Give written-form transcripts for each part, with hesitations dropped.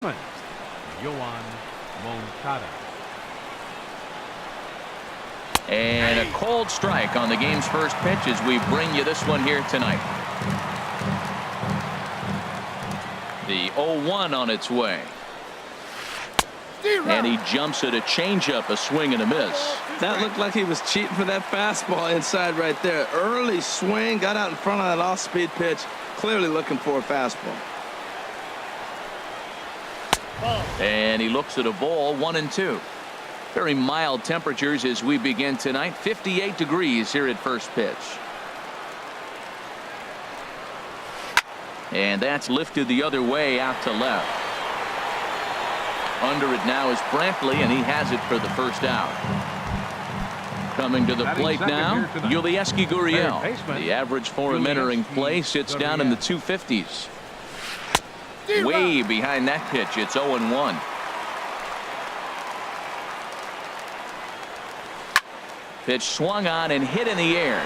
Yoan Moncada. And a cold strike on the game's first pitch as we bring you this one here tonight. The 0-1 on its way. And he jumps at a changeup, a swing and a miss. That looked like he was cheating for that fastball inside right there. Early swing, got out in front of that off-speed pitch, clearly looking for a fastball. And he looks at a ball, 1-2. Very mild temperatures as we begin tonight. 58 degrees here at first pitch. And that's lifted the other way out to left. Under it now is Brantley, and he has it for the first out. Coming to the plate now, Yulieski Gurriel. The average for him entering play sits down in the 250s. Way behind that pitch, it's 0-1. Pitch swung on and hit in the air.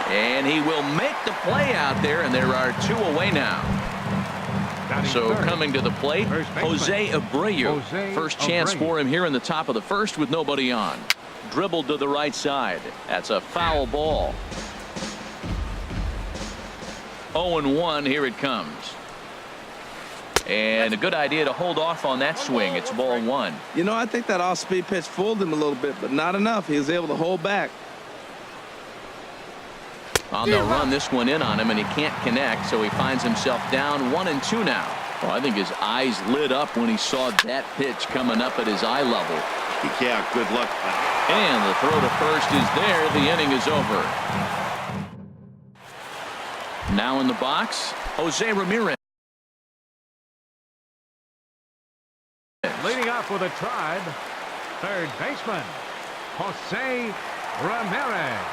And he will make the play out there, and there are two away now. So coming to the plate, Jose Abreu. First chance for him here in the top of the first with nobody on. Dribbled to the right side. That's a foul ball. 0-1, here it comes. And a good idea to hold off on that swing. It's ball one. You know, I think that off-speed pitch fooled him a little bit, but not enough. He was able to hold back. Well, they'll run this one in on him, and he can't connect, so he finds himself down 1-2 now. Well, I think his eyes lit up when he saw that pitch coming up at his eye level. Yeah, good luck. And the throw to first is there. The inning is over. Now in the box, Jose Ramirez. Leading off with a Tribe, third baseman, Jose Ramirez.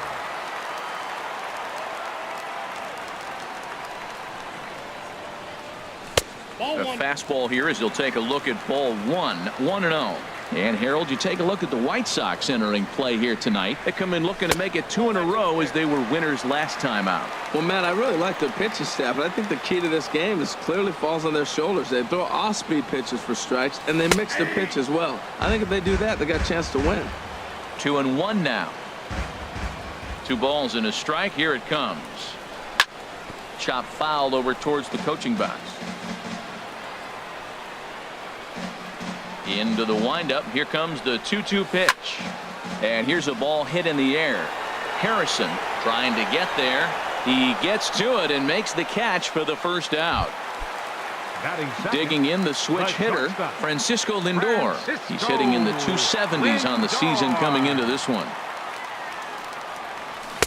A fastball here as he'll take a look at ball one, 1-0. And Harold, you take a look at the White Sox entering play here tonight. They come in looking to make it 2 in a row as they were winners last time out. Well, Matt, I really like their pitching staff, but I think the key to this game is clearly falls on their shoulders. They throw off-speed pitches for strikes, and they mix the pitch as well. I think if they do that, they got a chance to win. 2-1 now. 2 balls and a strike. Here it comes. Chop foul over towards the coaching box. Into the windup. Here comes the 2-2 pitch. And here's a ball hit in the air. Harrison trying to get there. He gets to it and makes the catch for the first out. Digging in the switch hitter, Francisco Lindor. He's hitting in the 270s on the season coming into this one.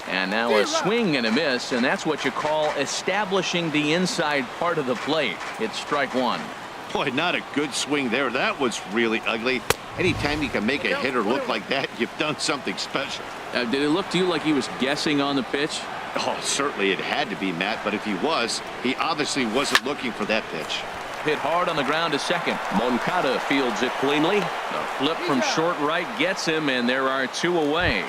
And now a swing and a miss, and that's what you call establishing the inside part of the plate. It's strike one. Boy, not a good swing there. That was really ugly. Anytime you can make a hitter look like that, you've done something special. Did it look to you like he was guessing on the pitch? Oh, certainly it had to be, Matt, but if he was, he obviously wasn't looking for that pitch. Hit hard on the ground to second. Moncada fields it cleanly. The flip from short right gets him, and there are 2 away.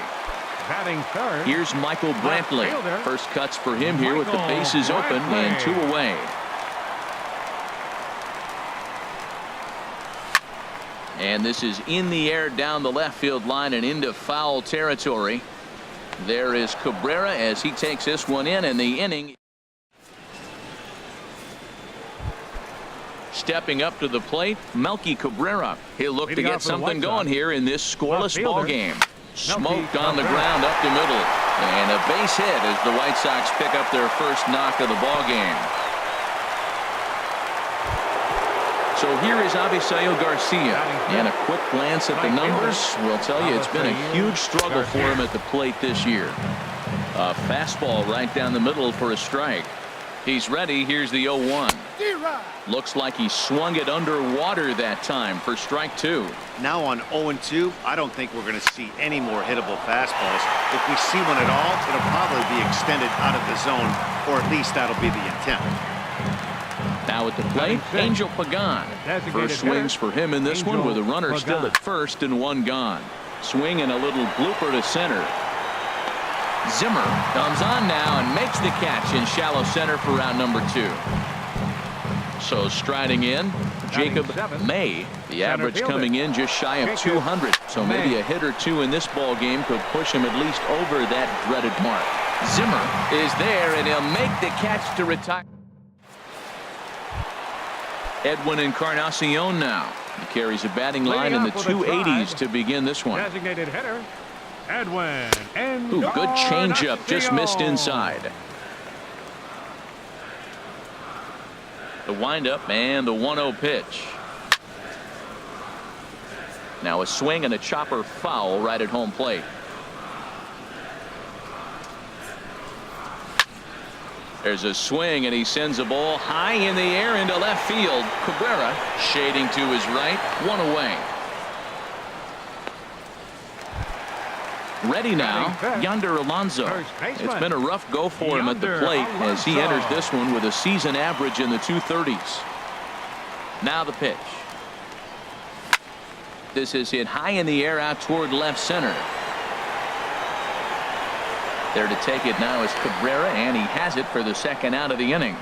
Batting third. Here's Michael Brantley. First cuts for him here with the bases open and 2 away. And this is in the air down the left field line and into foul territory. There is Cabrera as he takes this one in, and the inning. Stepping up to the plate, Melky Cabrera. He'll look to get something going here in this scoreless ball game. Smoked on the ground up the middle, and a base hit as the White Sox pick up their first knock of the ball game. So here is Avisail Garcia, and a quick glance at the numbers will tell you it's been a huge struggle for him at the plate this year. A fastball right down the middle for a strike. He's ready. Here's the 0-1. Looks like he swung it underwater that time for strike 2. Now on 0-2, I don't think we're going to see any more hittable fastballs. If we see one at all, it'll probably be extended out of the zone, or at least that'll be the intent. Now at the plate, Angel Pagan. First swings for him in this one with a runner still at first and 1 gone. Swing and a little blooper to center. Zimmer comes on now and makes the catch in shallow center for round number 2. Also striding in, Jacob May. The average coming in just shy of 200. So maybe a hit or two in this ball game could push him at least over that dreaded mark. Zimmer is there, and he'll make the catch to retire. Edwin Encarnacion now. He carries a batting line in the 280s to begin this one. Designated hitter, Edwin. Ooh, good changeup, just missed inside. The windup and the 1-0 pitch. Now a swing and a chopper foul right at home plate. There's a swing, and he sends a ball high in the air into left field. Cabrera shading to his right, one away. Ready now, Yonder Alonso. It's been a rough go for him at the plate as he enters this one with a season average in the 230s. Now the pitch. This is hit high in the air out toward left center. There to take it now is Cabrera, and he has it for the second out of the inning.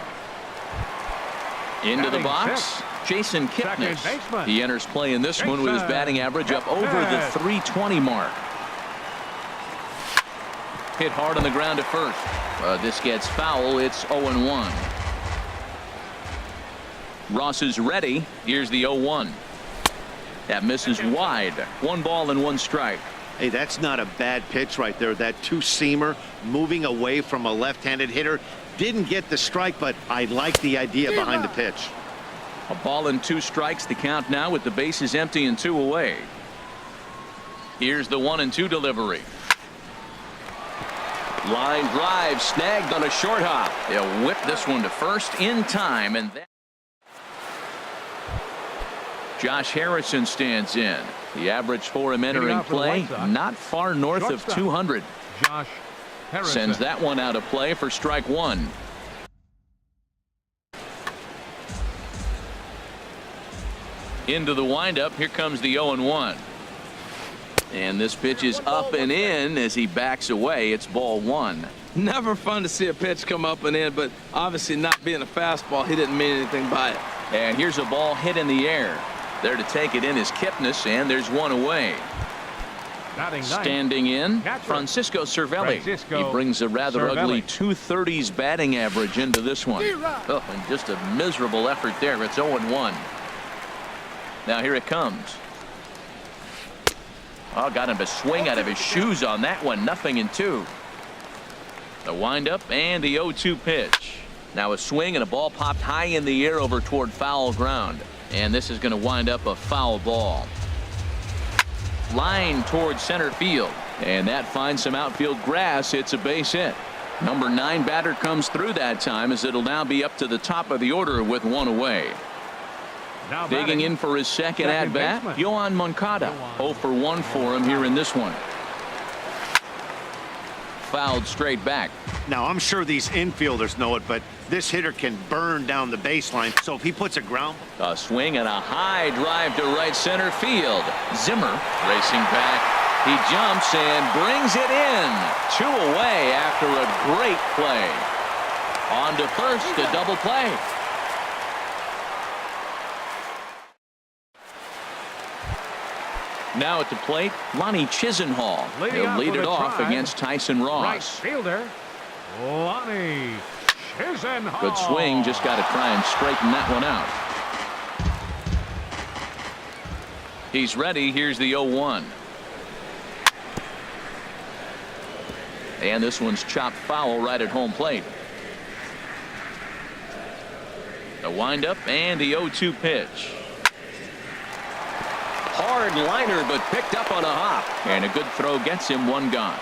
Into the box, Jason Kipnis. He enters play in this one with his batting average up over the 320 mark. Hit hard on the ground at first. This gets foul. It's 0-1. Ross is ready. Here's the 0-1. That misses wide. 1 ball and 1 strike. Hey, that's not a bad pitch right there. That two-seamer moving away from a left-handed hitter. Didn't get the strike, but I like the idea behind the pitch. A ball and 2 strikes. The count now with the bases empty and 2 away. Here's the 1-2 delivery. Line drive snagged on a short hop. They'll whip this one to first in time, and then Josh Harrison stands in. The average for him entering play not far north of 200. Josh Harrison sends that one out of play for strike 1. Into the windup. Here comes the 0-1. And this pitch is up and in as he backs away. It's ball 1. Never fun to see a pitch come up and in, but obviously not being a fastball, he didn't mean anything by it. And here's a ball hit in the air. There to take it in is Kipnis, and there's 1 away. Standing in, Francisco Cervelli. He brings a rather ugly 230s batting average into this one. Oh, and just a miserable effort there. It's 0-1. Now here it comes. Oh, got him to swing out of his shoes on that one. 0-2. The windup and the 0-2 pitch. Now a swing and a ball popped high in the air over toward foul ground. And this is going to wind up a foul ball. Line towards center field. And that finds some outfield grass. It's a base hit. Number 9 batter comes through that time as it'll now be up to the top of the order with 1 away. now digging in for his second at bat, Yohan Moncada. 0 for 1 for him here in this one. Fouled straight back. Now, I'm sure these infielders know it, but this hitter can burn down the baseline. So if he puts a ground. A swing and a high drive to right center field. Zimmer racing back. He jumps and brings it in. 2 away after a great play. On to first, a double play. Now at the plate, Lonnie Chisenhall. He'll lead it off against Tyson Ross. Right fielder, Lonnie Chisenhall. Good swing, just got to try and straighten that one out. He's ready. Here's the 0-1. And this one's chopped foul right at home plate. The windup and the 0-2 pitch. Hard liner, but picked up on a hop. And a good throw gets him 1 gone.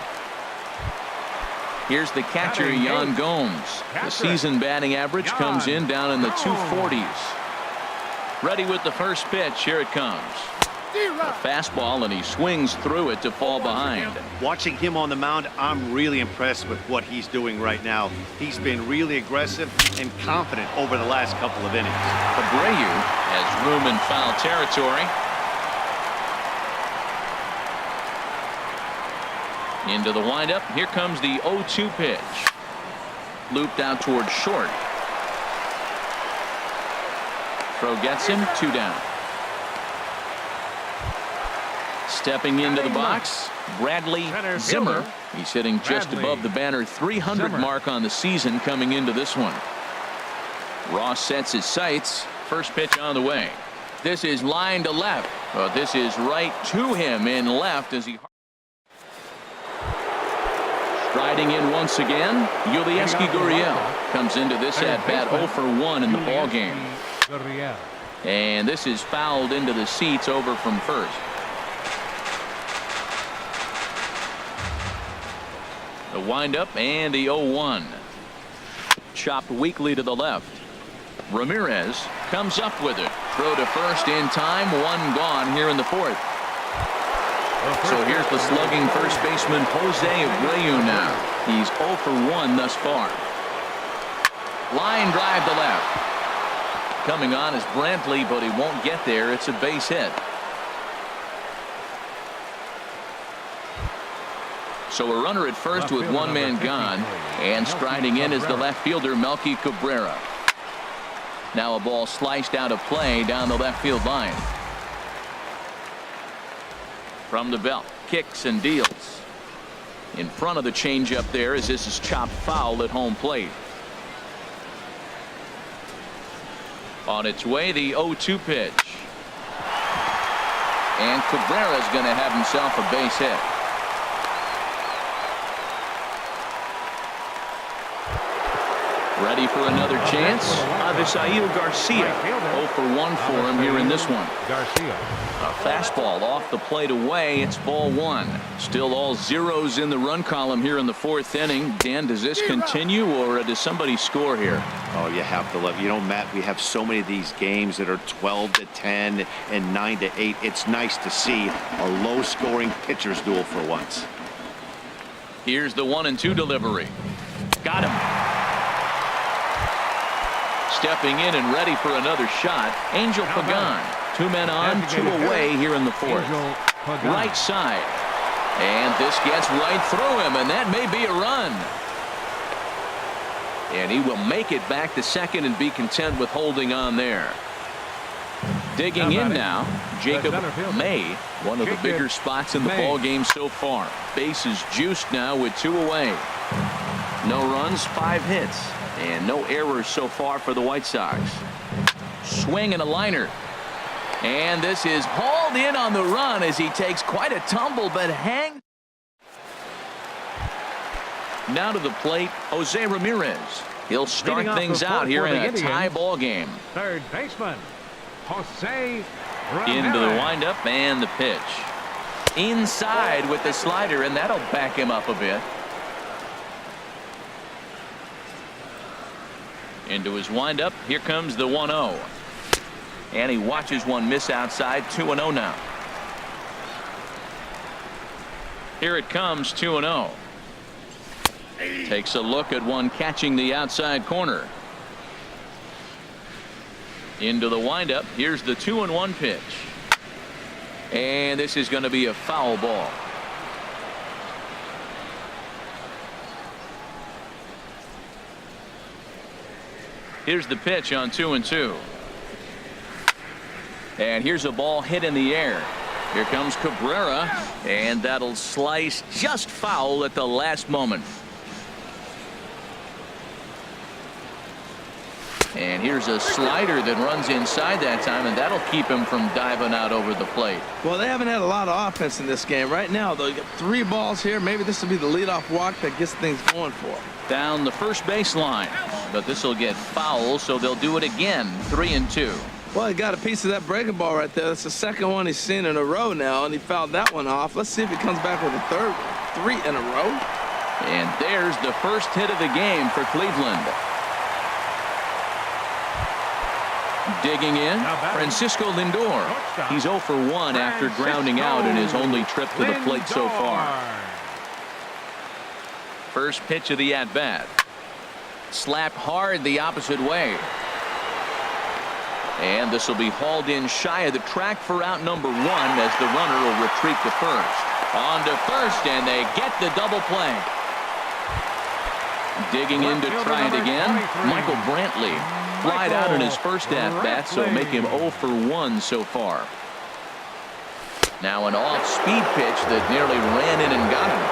Here's the catcher, Yan Gomes. The season batting average comes in down in the 240s. Ready with the first pitch. Here it comes. A fastball, and he swings through it to fall behind. Watching him on the mound, I'm really impressed with what he's doing right now. He's been really aggressive and confident over the last couple of innings. Abreu has room in foul territory. Into the windup. Here comes the 0-2 pitch. Looped out toward short. throw gets him 2 down. Stepping into the box, Bradley Zimmer. He's hitting just above the banner 300 mark on the season coming into this one. Ross sets his sights. First pitch on the way. This is line to left. This is right to him in left as he striding in once again. Yulieski Gurriel comes into this at bat 0 for 1 in the ball game. And this is fouled into the seats over from first. The windup and the 0-1. Chopped weakly to the left. Ramirez comes up with it. Throw to first in time. 1 gone here in the 4th. So here's the slugging first baseman Jose Abreu now. He's 0 for 1 thus far. Line drive to left. Coming on is Brantley, but he won't get there. It's a base hit. So a runner at first with 1 man gone, and striding in is the left fielder Melky Cabrera. Now a ball sliced out of play down the left field line. From the belt, kicks and deals. In front of the changeup there as this is chopped foul at home plate. On its way, the 0-2 pitch. And Cabrera's going to have himself a base hit. Ready for another chance. Avisail Garcia. 0 for 1 for him here in this one. A fastball off the plate away. It's ball 1. Still all zeros in the run column here in the 4th inning. Dan, does this continue or does somebody score here? Oh, you have to love. You know, Matt, we have so many of these games that are 12-10 and 9-8. It's nice to see a low-scoring pitcher's duel for once. Here's the 1-2 delivery. Got him. Stepping in and ready for another shot, Angel Pagan. 2 men on, 2 away here in the 4th. Right side. And this gets right through him, and that may be a run. And he will make it back to second and be content with holding on there. Digging in now, Jacob May, one of the bigger spots in the ball game so far. Bases juiced now with 2 away. No runs, 5 hits. And no errors so far for the White Sox. Swing and a liner. And this is hauled in on the run as he takes quite a tumble, but hang. Now to the plate, Jose Ramirez. He'll start things out here in a tie ball game. Third baseman, Jose Ramirez. Into the windup and the pitch. Inside with the slider, and that'll back him up a bit. Into his windup. Here comes the 1-0. And he watches one miss outside. 2-0 now. Here it comes, 2-0. Takes a look at one catching the outside corner. Into the windup. Here's the 2-1 pitch. And this is going to be a foul ball. Here's the pitch on 2-2. And here's a ball hit in the air. Here comes Cabrera, and that'll slice just foul at the last moment. And here's a slider that runs inside that time, and that'll keep him from diving out over the plate. Well, they haven't had a lot of offense in this game. Right now, though, you got 3 balls here. Maybe this will be the leadoff walk that gets things going for them. Down the first baseline, but this will get foul, so they'll do it again. 3-2. Well, he got a piece of that breaking ball right there. That's the second one he's seen in a row now, and he fouled that one off. Let's see if he comes back with a third one. 3 in a row. And there's the first hit of the game for Cleveland. Digging in, Francisco Lindor. He's 0 for 1 after grounding out in his only trip to the plate so far. First pitch of the at-bat. Slapped hard the opposite way. And this will be hauled in shy of the track for out number 1 as the runner will retreat to first. On to first, and they get the double play. Digging in to try it again, Michael Brantley. Flied out in his first at-bat, so make him 0 for 1 so far. Now an off-speed pitch that nearly ran in and got him.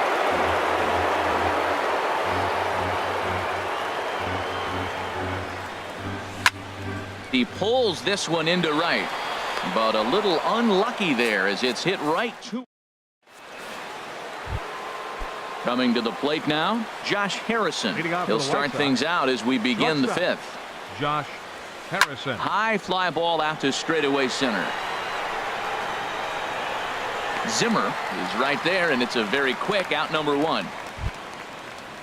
He pulls this one into right, but a little unlucky there as it's hit right to. Coming to the plate now, Josh Harrison. He'll start things out as we begin the fifth. Josh Harrison. High fly ball out to straightaway center. Zimmer is right there, and it's a very quick out number 1.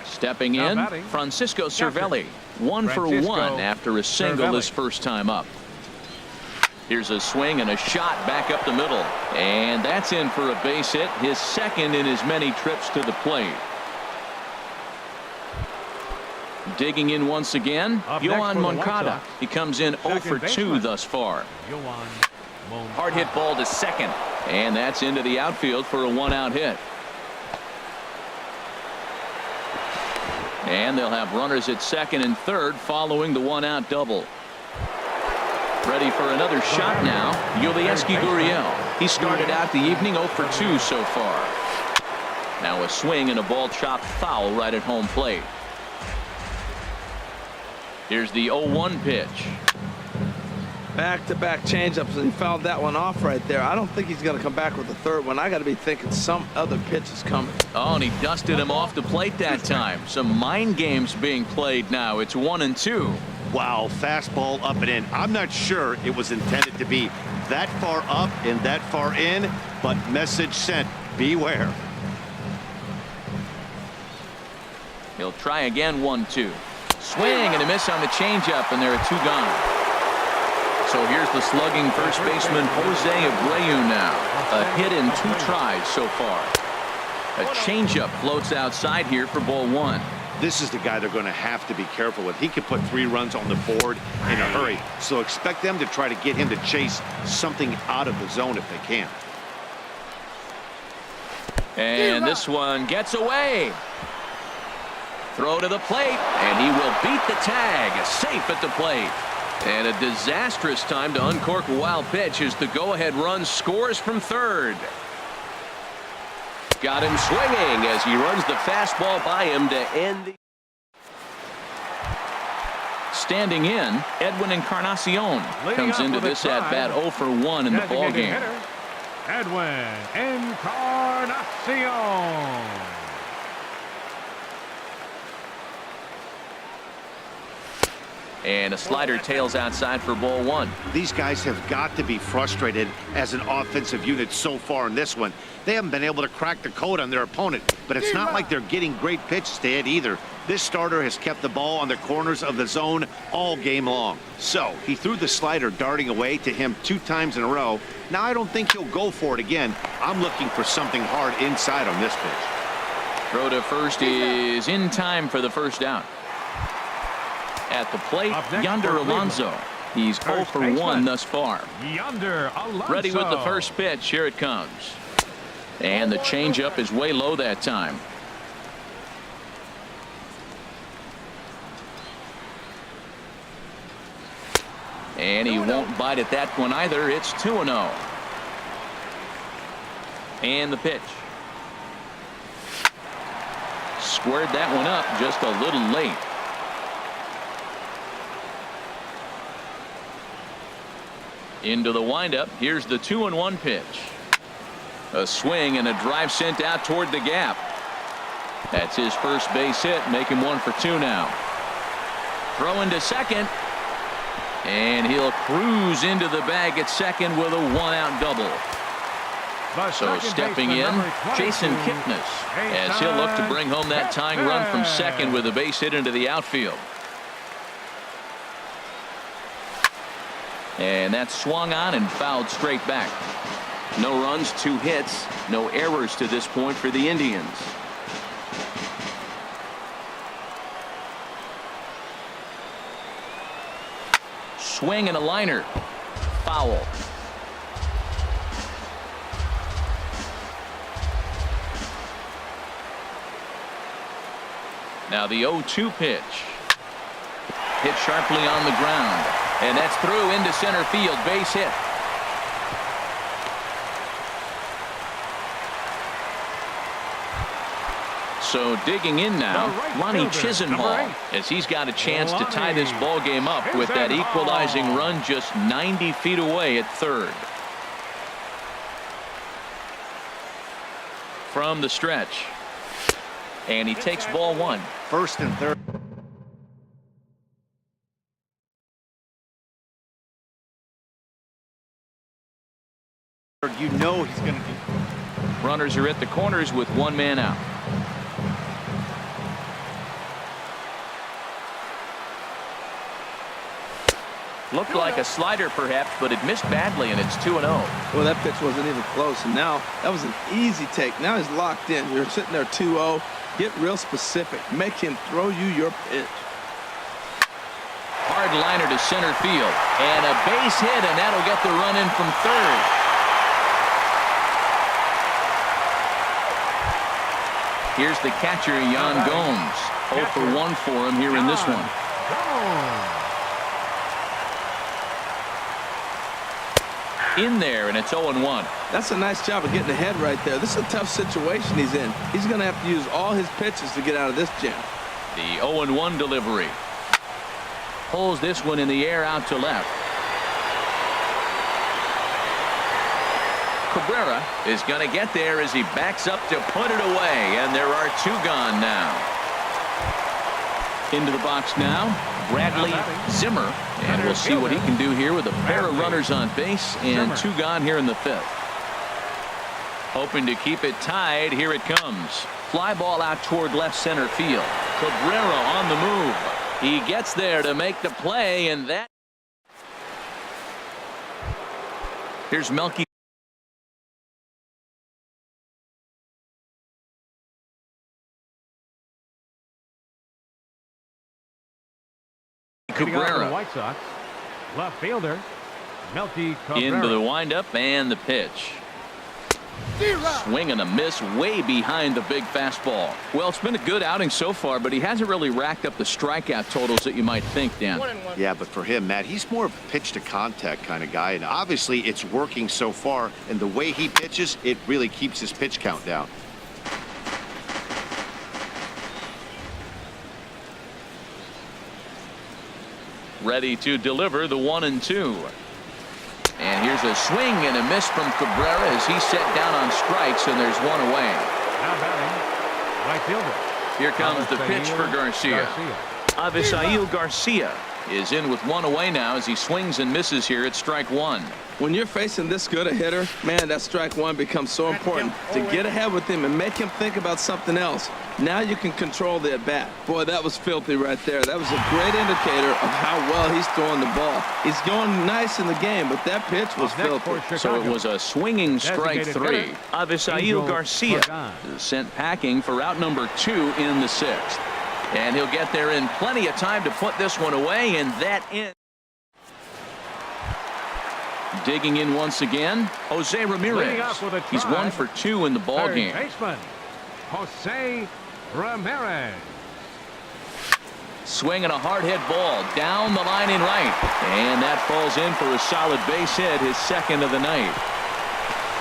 Stepping in, Francisco Cervelli. 1 for 1 after a single his first time up. Here's a swing and a shot back up the middle. And that's in for a base hit, his second in as many trips to the plate. Digging in once again, Yohan Moncada. He comes in 0 for 2 thus far. Hard hit ball to second. And that's into the outfield for a 1-out hit. And they'll have runners at second and third following the 1-out double. Ready for another shot now, Yulieski Gurriel. He started out the evening 0 for 2 so far. Now a swing and a ball chopped foul right at home plate. Here's the 0-1 pitch. Back-to-back changeups, and he fouled that one off right there. I don't think he's going to come back with the third one. I got to be thinking some other pitch is coming. Oh, and he dusted him off the plate that time. Some mind games being played now. It's 1-2. Wow, fastball up and in. I'm not sure it was intended to be that far up and that far in, but message sent. Beware. He'll try again. 1-2. Swing and a miss on the changeup, and there are 2 gone. So here's the slugging first baseman Jose Abreu now. A hit in 2 tries so far. A changeup floats outside here for ball 1. This is the guy they're going to have to be careful with. He could put 3 runs on the board in a hurry. So expect them to try to get him to chase something out of the zone if they can. And this one gets away. Throw to the plate, and he will beat the tag. Safe at the plate. And a disastrous time to uncork a wild pitch as the go-ahead run scores from third. Got him swinging as he runs the fastball by him to end the. Standing in, Edwin Encarnacion comes into this at-bat 0 for 1 in the ballgame. Edwin Encarnacion. And a slider tails outside for ball 1. These guys have got to be frustrated as an offensive unit so far in this one. They haven't been able to crack the code on their opponent, but it's not like they're getting great pitches to hit either. This starter has kept the ball on the corners of the zone all game long. So he threw the slider darting away to him 2 times in a row. Now I don't think he'll go for it again. I'm looking for something hard inside on this pitch. Throw to first is in time for the first out. At the plate, Yonder Alonso. He's 0 for 1 thus far. Yonder Alonso. Ready with the first pitch. Here it comes. And the changeup is way low that time. And he won't bite at that one either. It's 2-0. And the pitch. Squared that one up just a little late. Into the windup. Here's the 2-1 pitch. A swing and a drive sent out toward the gap. That's his first base hit. Make him 1 for 2 now. Throw into second. And he'll cruise into the bag at second with a 1-out double. So stepping in, Jason Kipnis, as he'll look to bring home that tying run from second with a base hit into the outfield. And that's swung on and fouled straight back. No runs, 2 hits, no errors to this point for the Indians. Swing and a liner. Foul. Now the 0-2 pitch. Hit sharply on the ground. And that's through into center field. Base hit. So digging in now, Lonnie Chisenhall, as he's got a chance to tie this ball game up with that equalizing run just 90 feet away at third. From the stretch. And he takes ball one. First and third. You know he's going to do. Runners are at the corners with one man out. Looked like a slider perhaps, but it missed badly, and it's 2-0. Well, that pitch wasn't even close, and now that was an easy take. Now he's locked in. You're sitting there 2-0. Get real specific. Make him throw you your pitch. Hard liner to center field, and a base hit, and that'll get the run in from third. Here's the catcher, Yan Gomes. 0 for 1 for him here in this one. In there, and it's 0-1. That's a nice job of getting ahead right there. This is a tough situation he's in. He's going to have to use all his pitches to get out of this jam. The 0-1 delivery. Pulls this one in the air out to left. Cabrera is going to get there as he backs up to put it away, and there are two gone now. Into the box now, Bradley Zimmer, and we'll see what he can do here with a pair of runners on base and two gone here in the fifth. Hoping to keep it tied. Here it comes. Fly ball out toward left center field. Cabrera on the move. He gets there to make the play, and that. Here's Melky. Cabrera. White Sox. Left fielder, Melky Cabrera. Into the windup and the pitch. Swing and a miss way behind the big fastball. Well, it's been a good outing so far, but he hasn't really racked up the strikeout totals that you might think, Dan. Yeah, but for him, Matt, he's more of a pitch to contact kind of guy, and obviously it's working so far, and the way he pitches, it really keeps his pitch count down. Ready to deliver the 1-2. And here's a swing and a miss from Cabrera as he's set down on strikes, and there's one away. Now batting, right fielder. Here comes the pitch for Garcia. Avisail Garcia is in with one away now as he swings and misses here at strike one. When you're facing this good a hitter, man, that strike one becomes so important to get ahead with him and make him think about something else. Now you can control the at-bat. Boy, that was filthy right there. That was a great indicator of how well he's throwing the ball. He's going nice in the game, but that pitch was filthy. So it was a swinging strike three. Avisail Garcia is sent packing for out number 2 in the 6th. And he'll get there in plenty of time to put this one away, and that in. Digging in once again, Jose Ramirez. He's 1 for 2 in the ball game. Baseman, Jose Ramirez. Swinging a hard hit ball down the line in right, and that falls in for a solid base hit, his second of the night.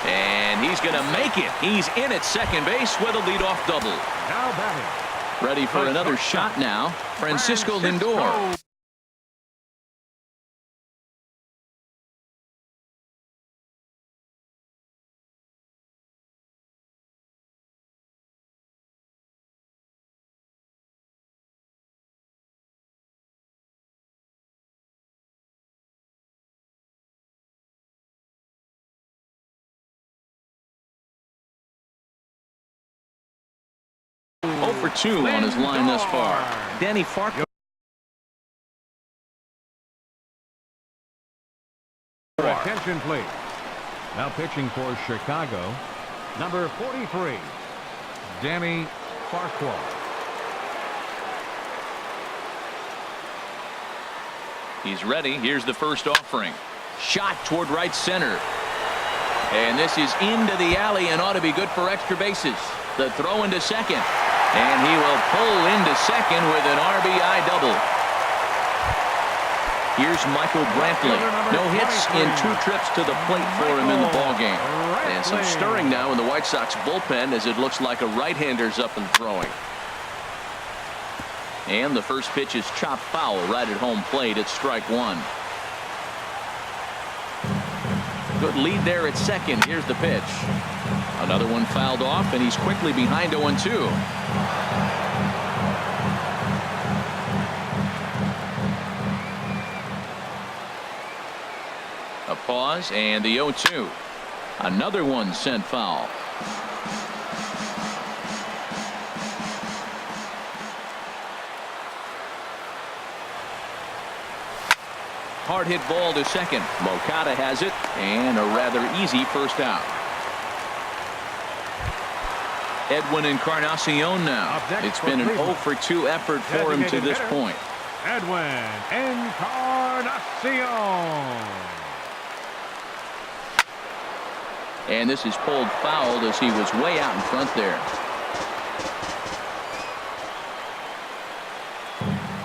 And he's going to make it. He's in at second base with a leadoff double. Now batting. Ready for another shot now, Francisco Lindor. For 2 on his line thus far. Danny Farquhar. Attention, please. Now pitching for Chicago, number 43, Danny Farquhar. He's ready. Here's the first offering. Shot toward right center. And this is into the alley and ought to be good for extra bases. The throw into second. And he will pull into second with an RBI double. Here's Michael Brantley. No hits in 2 trips to the plate for him in the ballgame. And some stirring now in the White Sox bullpen as it looks like a right-hander's up and throwing. And the first pitch is chopped foul right at home plate. It's strike 1. Good lead there at second. Here's the pitch. Another one fouled off, and he's quickly behind 0-2. A pause, and the 0-2. Another one sent foul. Hard hit ball to second. Moncada has it, and a rather easy first out. Edwin Encarnacion now. It's been an 0-for-2 effort for him to this point. Edwin Encarnacion. And this is pulled foul as he was way out in front there.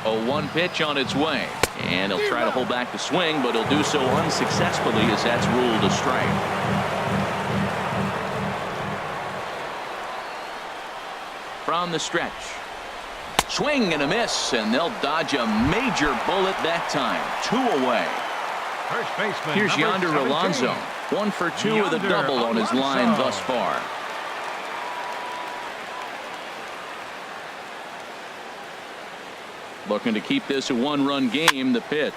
0-1 pitch on its way. And he'll try to hold back the swing, but he'll do so unsuccessfully as that's ruled a strike. From the stretch. Swing and a miss, and they'll dodge a major bullet that time. 2 away. First baseman. Here's Yonder Alonso. 1 for 2 with a double on his line thus far. Looking to keep this a 1-run game. The pitch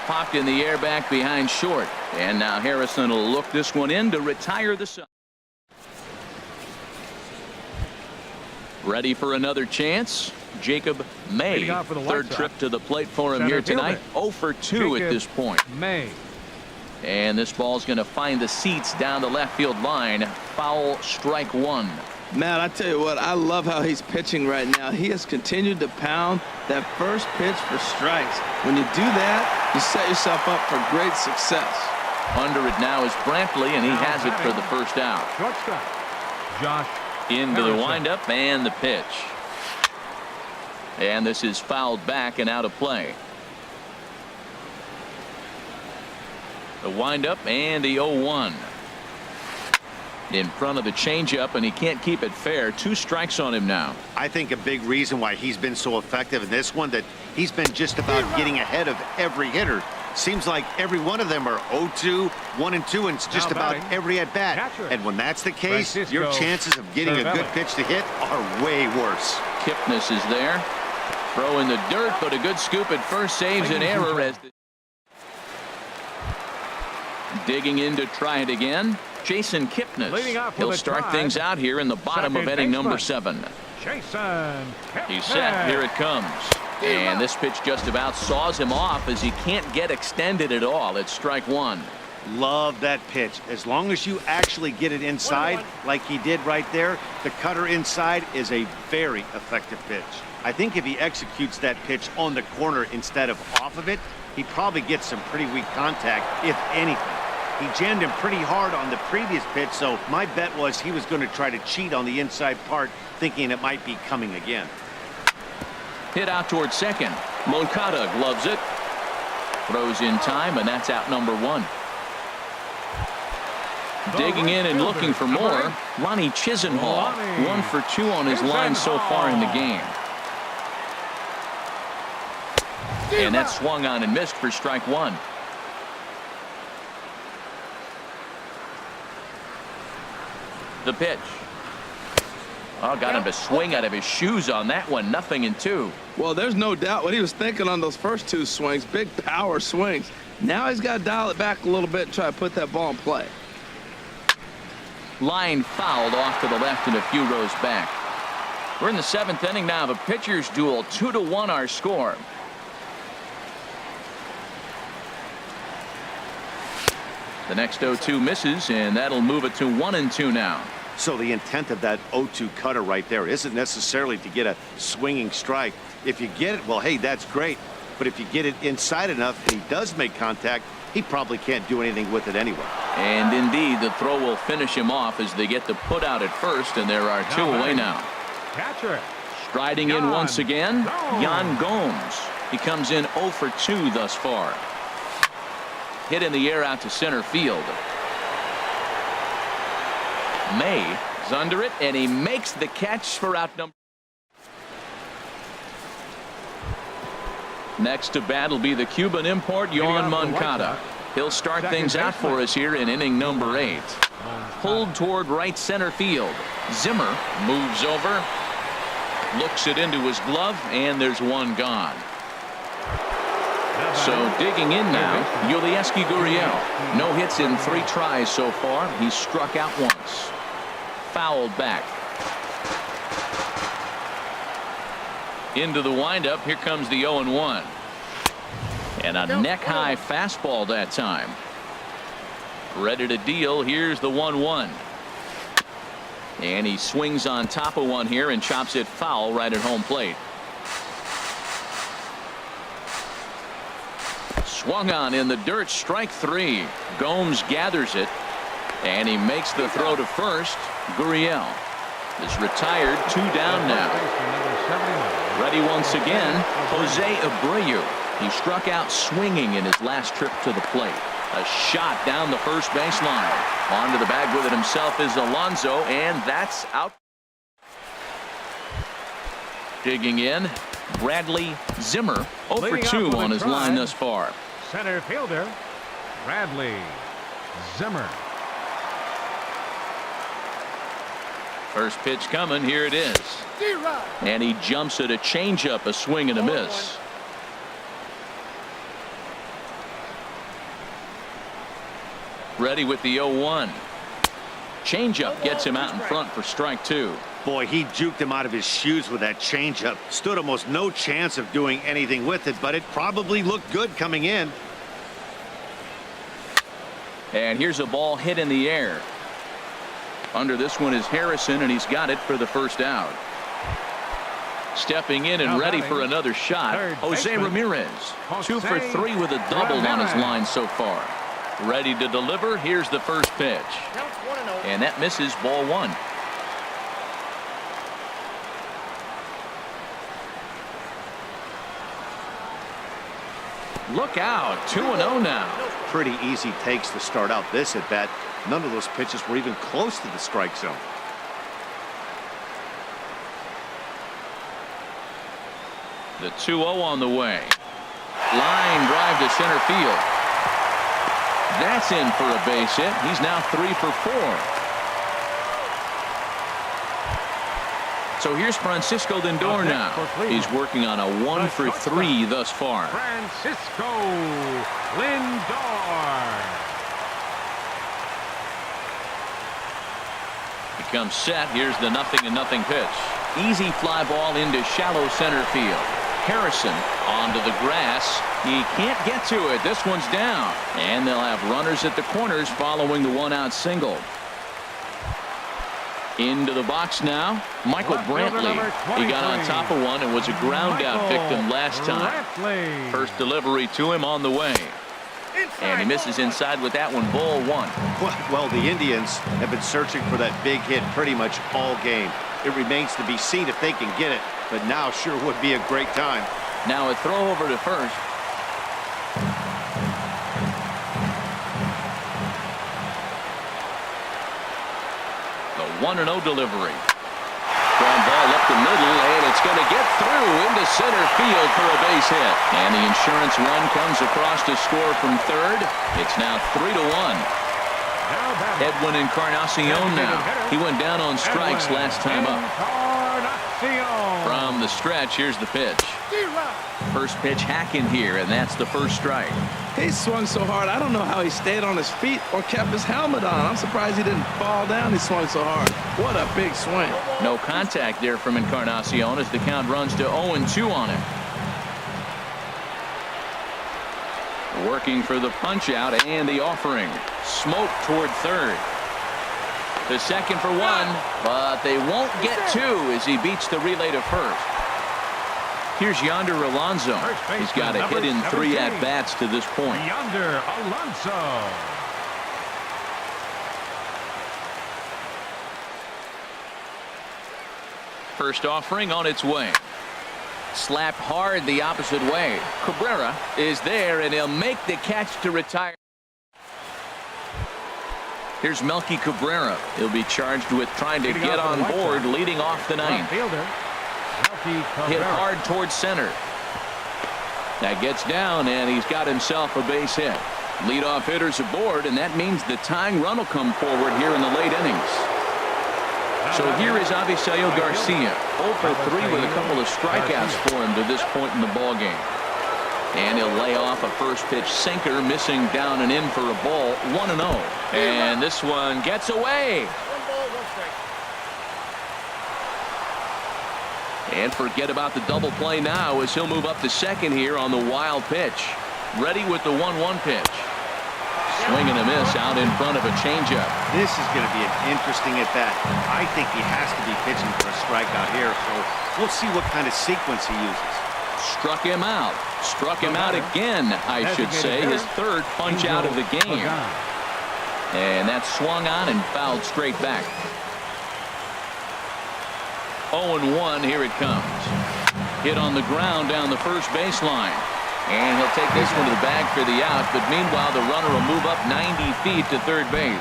popped in the air back behind short, and now Harrison will look this one in to retire the side. Ready for another chance. Jacob May, third trip to the plate for him here tonight. 0 for 2 at this point. May. And this ball's going to find the seats down the left field line. Foul, strike 1. Matt, I tell you what, I love how he's pitching right now. He has continued to pound that first pitch for strikes. When you do that, you set yourself up for great success. Under it now is Brantley, and he has it for the first out. Shortstop. Josh. Into the Harrison. windup and the pitch. And this is fouled back and out of play. The windup and the 0-1. In front of the changeup, and he can't keep it fair. 2 strikes on him now. I think a big reason why he's been so effective in this one, that he's been just about getting ahead of every hitter. Seems like every one of them are 0-2, 1-2, and it's just about every at bat. And when that's the case, your chances of getting a good pitch to hit are way worse. Kipnis is there. Throw in the dirt, but a good scoop at first saves an error as digging in to try it again. Jason Kipnis. He'll start things out here in the bottom of inning number 7. He's set. Here it comes. And this pitch just about saws him off as he can't get extended at all. It's strike 1. Love that pitch. As long as you actually get it inside like he did right there, the cutter inside is a very effective pitch. I think if he executes that pitch on the corner instead of off of it, he probably gets some pretty weak contact, if anything. He jammed him pretty hard on the previous pitch, so my bet was he was going to try to cheat on the inside part, thinking it might be coming again. Hit out towards second. Moncada gloves it. Throws in time, and that's out number 1. Digging in and looking for more. Lonnie Chisenhall. 1 for 2 on his line so far in the game. And that swung on and missed for strike 1. The pitch. Oh, got him to swing out of his shoes on that one. 0-2. Well, there's no doubt what he was thinking on those first 2 swings. Big power swings. Now he's got to dial it back a little bit and try to put that ball in play. Line fouled off to the left and a few rows back. We're in the 7th inning now of a pitcher's duel. 2-1 our score. The next 0-2 misses, and that'll move it to 1-2 now. So the intent of that 0-2 cutter right there isn't necessarily to get a swinging strike. If you get it, well, hey, that's great. But if you get it inside enough and he does make contact, he probably can't do anything with it anyway. And indeed, the throw will finish him off as they get the put out at first, and there are 2 away now. Catcher, Riding in once again, Yan Gomes. He comes in 0 for 2 thus far. Hit in the air out to center field. May is under it, and he makes the catch for out number. Next to bat will be the Cuban import, Yoan Moncada. He'll start things out for us here in inning number 8. Pulled toward right center field. Zimmer moves over, looks it into his glove, and there's one gone. So digging in now, Yulieski Gurriel. No hits in 3 tries so far. He's struck out once. Fouled back. Into the windup. Here comes the 0-1. And a neck-high fastball that time. Ready to deal. Here's the 1-1. And he swings on top of one here and chops it foul right at home plate. Swung on in the dirt, strike 3. Gomes gathers it, and he makes the throw to first. Gurriel is retired, 2 down now. Ready once again, Jose Abreu. He struck out swinging in his last trip to the plate. A shot down the first baseline. Onto the bag with it himself is Alonso, and that's out. Digging in, Bradley Zimmer, 0 for 2 on his line thus far. Center fielder, Bradley Zimmer. First pitch coming, here it is. And he jumps at a changeup, a swing and a miss. Ready with the 0-1. Changeup gets him out in front for strike 2. Boy, he juked him out of his shoes with that changeup. Stood almost no chance of doing anything with it, but it probably looked good coming in. And here's a ball hit in the air. Under this one is Harrison, and he's got it for the first out. Stepping in and ready for another shot, Jose Ramirez. 2 for 3 with a double on his line so far. Ready to deliver. Here's the first pitch. And that misses, ball 1. Look out, 2-0 now. Pretty easy takes to start out this at bat. None of those pitches were even close to the strike zone. The 2-0 on the way. Line drive to center field. That's in for a base hit. He's now 3 for 4. So here's Francisco Lindor now. He's working on a 1 for 3 thus far. Francisco Lindor. He comes set. Here's the 0-0 pitch. Easy fly ball into shallow center field. Harrison onto the grass. He can't get to it. This one's down. And they'll have runners at the corners following the 1-out single. Into the box now, Michael Brantley. He got on top of one and was a ground out victim last time. First delivery to him on the way. And he misses inside with that one, ball 1. Well, the Indians have been searching for that big hit pretty much all game. It remains to be seen if they can get it, but now sure would be a great time. Now a throw over to first. The 1-0 delivery. Ground ball up the middle, and it's going to get through into center field for a base hit. And the insurance run comes across to score from third. It's now 3-1. Edwin Encarnacion now. He went down on strikes last time up. From the stretch, here's the pitch. First pitch hacking here, and that's the first strike. He swung so hard, I don't know how he stayed on his feet or kept his helmet on. I'm surprised he didn't fall down. He swung so hard. What a big swing. No contact there from Encarnacion as the count runs to 0-2 on him. Working for the punch out and the offering. Smoke toward third. The second for 1, but they won't get 2 as he beats the relay to first. Here's Yonder Alonso. He's got a hit in 3 at-bats to this point. Yonder Alonso. First offering on its way. Slapped hard the opposite way. Cabrera is there, and he'll make the catch to retire. Here's Melky Cabrera. He'll be charged with trying to get on board, leading off the ninth. Hit hard towards center. That gets down, and he's got himself a base hit. Leadoff hitters aboard, and that means the tying run will come forward here in the late innings. So here is Avisaíl Garcia, 0 for 3 with a couple of strikeouts for him to this point in the ballgame. And he'll lay off a first pitch sinker, missing down and in for a ball, 1-0. And this one gets away. And forget about the double play now as he'll move up to second here on the wild pitch. Ready with the 1-1 pitch. Swing and a miss out in front of a changeup. This is going to be an interesting at-bat. I think he has to be pitching for a strikeout here, so we'll see what kind of sequence he uses. Struck him out. Struck him out again, I should say. His third punch out of the game. And that swung on and fouled straight back. 0-1, here it comes. Hit on the ground down the first baseline. And he'll take this one to the bag for the out, but meanwhile the runner will move up 90 feet to third base.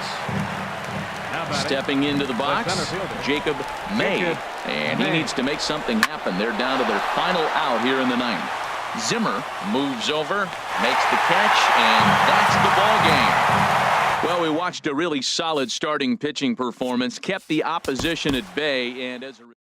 Stepping into the box, Jacob May, and he needs to make something happen. They're down to their final out here in the ninth. Zimmer moves over, makes the catch, and that's the ball game. Well, we watched a really solid starting pitching performance, kept the opposition at bay, and as a